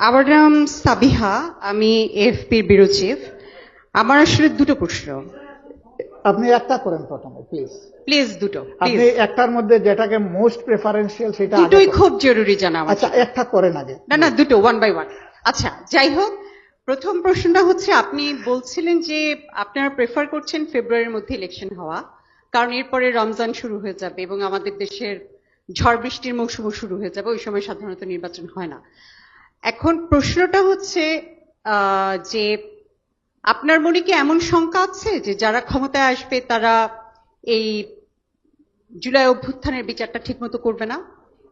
আমার নাম সাবিহা, আমি এফপির ব্যুরো চিফ। আমার আসলে দুটো প্রশ্ন। আপনি একটা করেন প্রথমে প্লিজ। প্লিজ দুটো, আপনি প্লিজ। একটার মধ্যে যেটাকে মোস্ট প্রেফারেন্সিয়াল সেটা আগে দুটোই করেন। খুব জরুরি জানা আমার আচ্ছা জন্য। একটা করেন আগে। না না, দুটো, ওয়ান বাই ওয়ান। আচ্ছা, যাই হোক, প্রথম প্রশ্নটা হচ্ছে, আপনি বলছিলেন যে আপনারা প্রেফার করছেন ফেব্রুয়ারির মধ্যে ইলেকশন হওয়া, কারণ এরপরে রমজান শুরু হয়ে যাবে এবং আমাদের দেশের ঝড় বৃষ্টির মৌসুমও শুরু হয়ে যাবে, ওই সময় সাধারণত নির্বাচন হয় না। এখন প্রশ্নটা হচ্ছে যে আপনার মনে কি এমন শঙ্কা আছে যে যারা ক্ষমতায় আসবে তারা এই জুলাই অভ্যুত্থানের বিচারটা ঠিকমতো করবে না?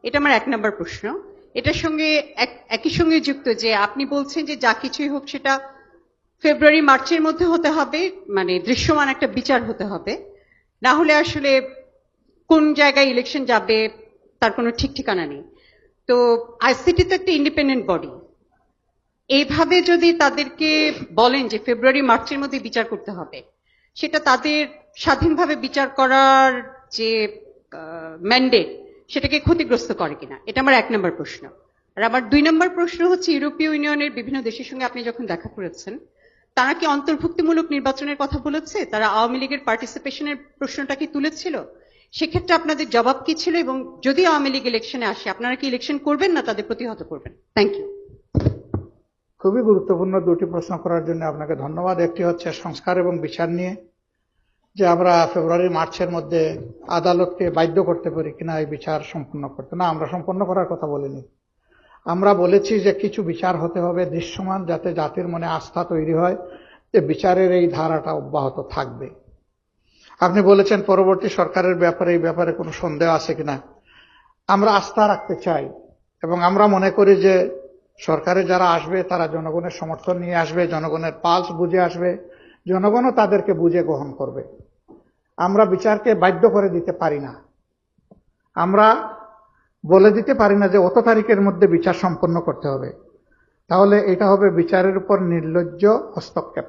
এটা আমার 1 নম্বর প্রশ্ন। এটার সঙ্গে একই সঙ্গে যুক্ত যে আপনি বলছেন যে যা কিছুই হোক সেটা ফেব্রুয়ারি মার্চের মধ্যে হতে হবে, মানে দৃশ্যমান একটা বিচার হতে হবে, না হলে আসলে কোন জায়গায় ইলেকশন যাবে তার কোনো ঠিক ঠিকানা নেই। তো আইসিটি তো একটা ইন্ডিপেন্ডেন্ট বডি, এইভাবে যদি তাদেরকে বলেন যে ফেব্রুয়ারি মার্চের মধ্যে বিচার করতে হবে, সেটা তাদের স্বাধীনভাবে বিচার করার যে ম্যান্ডেট, সেটাকে ক্ষতিগ্রস্ত করে কিনা, এটা আমার 1 নম্বর প্রশ্ন। আর আমার 2 নম্বর প্রশ্ন হচ্ছে, ইউরোপীয় ইউনিয়নের বিভিন্ন দেশের সঙ্গে আপনি যখন দেখা করেছেন, তারা কি অন্তর্ভুক্তিমূলক নির্বাচনের কথা বলেছে? তারা আওয়ামী লীগের পার্টিসিপেশনের প্রশ্নটা কি তুলেছিল? সেক্ষেত্রে আপনাদের জবাব কি ছিল? এবং যদি আওয়ামী লীগ ইলেকশনে আসে, আপনারা কি ইলেকশন করবেন না তাদের প্রতিহত করবেন? Thank you. খুবই গুরুত্বপূর্ণ দুটি প্রশ্ন করার জন্য আপনাকে ধন্যবাদ। একটি হচ্ছে সংস্কার এবং বিচার নিয়ে, যে আমরা ফেব্রুয়ারি মার্চের মধ্যে আদালতকে বাধ্য করতে পারি কিনা এই বিচার সম্পন্ন করতে। না, আমরা সম্পন্ন করার কথা বলিনি। আমরা বলেছি যে কিছু বিচার হতে হবে দৃশ্যমান, যাতে জাতির মনে আস্থা তৈরি হয় যে বিচারের এই ধারাটা অব্যাহত থাকবে। আপনি বলেছেন পরবর্তী সরকারের ব্যাপারে, এই ব্যাপারে কোনো সন্দেহ আছে কিনা। আমরা আস্থা রাখতে চাই এবং আমরা মনে করি যে সরকারে যারা আসবে তারা জনগণের সমর্থন নিয়ে আসবে, জনগণের পালস বুঝে আসবে, জনগণও তাদেরকে বুঝে গ্রহণ করবে। আমরা বিচারকে বাধ্য করে দিতে পারি না। আমরা বলে দিতে পারি না যে অত তারিখের মধ্যে বিচার সম্পন্ন করতে হবে, তাহলে এটা হবে বিচারের উপর নির্লজ্জ হস্তক্ষেপ,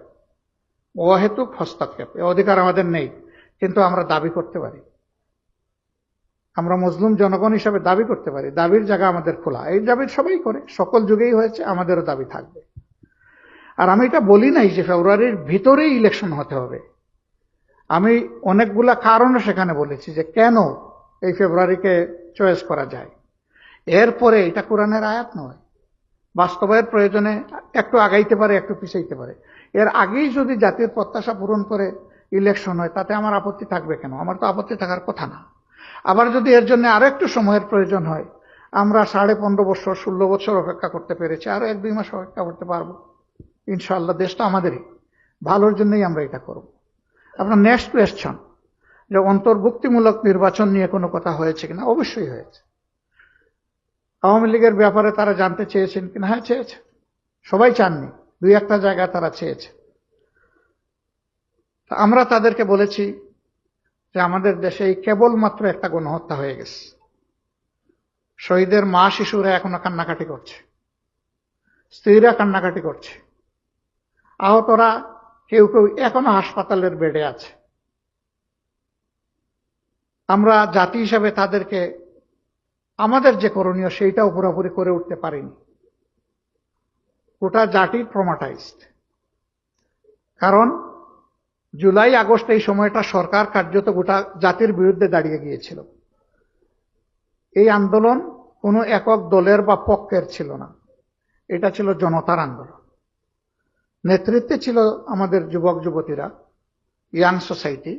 অহেতুক হস্তক্ষেপ। এ অধিকার আমাদের নেই, কিন্তু আমরা দাবি করতে পারি। আমরা মজলুম জনগণ হিসাবে দাবি করতে পারি, দাবির জায়গা আমাদের খোলা। এই দাবি সবাই করে, সকল যুগেই হয়েছে, আমাদেরও দাবি থাকবে। আর আমি এটা বলি নাই যে ফেব্রুয়ারির ভিতরেই ইলেকশন হতে হবে। আমি অনেকগুলা কারণও সেখানে বলেছি যে কেন এই ফেব্রুয়ারিকে চয়েস করা যায়। এরপরে এটা কোরআনের আয়াত নয়, বাস্তবায়নের প্রয়োজনে একটু আগাইতে পারে, একটু পিছাইতে পারে। এর আগেই যদি জাতির প্রত্যাশা পূরণ করে ইলেকশন হয়, তাতে আমার আপত্তি থাকবে কেন? আমার তো আপত্তি থাকার কথা না। আবার যদি এর জন্য আরো একটু সময়ের প্রয়োজন হয়, আমরা 15.5 বছর 16 বছর অপেক্ষা করতে পেরেছি, আরো 1-2 মাস অপেক্ষা করতে পারবো ইনশাআল্লাহ। দেশটা আমাদেরই, ভালোর জন্যই আমরা এটা করব। আপনার নেক্সট কোয়েশ্চন, যে অন্তর্ভুক্তিমূলক নির্বাচন নিয়ে কোনো কথা হয়েছে কিনা। অবশ্যই হয়েছে। আওয়ামী লীগের ব্যাপারে তারা জানতে চেয়েছেন কিনা? হ্যাঁ, চেয়েছে। সবাই চাননি, 2-1টা জায়গায় তারা চেয়েছে। আমরা তাদেরকে বলেছি যে আমাদের দেশে কেবলমাত্র একটা গণহত্যা হয়ে গেছে, শহীদের মা শিশুরা এখনো কান্নাকাটি করছে, স্ত্রীরা কান্নাকাটি করছে, আহতরা কেউ কেউ এখনো হাসপাতালের বেডে আছে। আমরা জাতি হিসাবে তাদেরকে আমাদের যে করণীয় সেইটাও পুরোপুরি করে উঠতে পারিনি। গোটা জাতি ট্রমাটাইজড। কারণ জুলাই আগস্ট এই সময়টা সরকার কার্যত গোটা জাতির বিরুদ্ধে দাঁড়িয়ে গিয়েছিল। এই আন্দোলন কোনো একক দলের বা পক্ষের ছিল না, এটা ছিল জনতার আন্দোলন। নেতৃত্বে ছিল আমাদের যুবক যুবতীরা, ইয়াং সোসাইটি,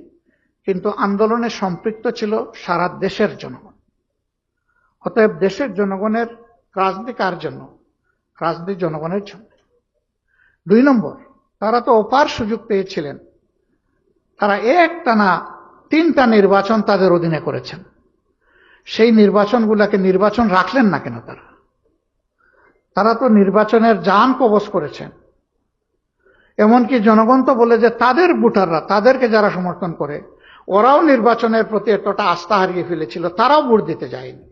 কিন্তু আন্দোলনে সম্পৃক্ত ছিল সারা দেশের জনগণ। অতএব দেশের জনগণের রাজনীতি কার জন্য? রাজনীতি জনগণের জন্য। 2 নম্বর, তারা তো অপার সুযোগ পেয়েছিলেন। তারা একটানা 3টা নির্বাচন তাদের অধীনে করেছেন। সেই নির্বাচনগুলোকে নির্বাচন রাখলেন না কেন? তারা তো নির্বাচনের জান কবজ করেছেন। এমনকি জনগণ তো বলে যে তাদের ভোটাররা, তাদেরকে যারা সমর্থন করে, ওরাও নির্বাচনের প্রতি এতটা আস্থা হারিয়ে ফেলেছিল, তারাও ভোট দিতে যায়নি।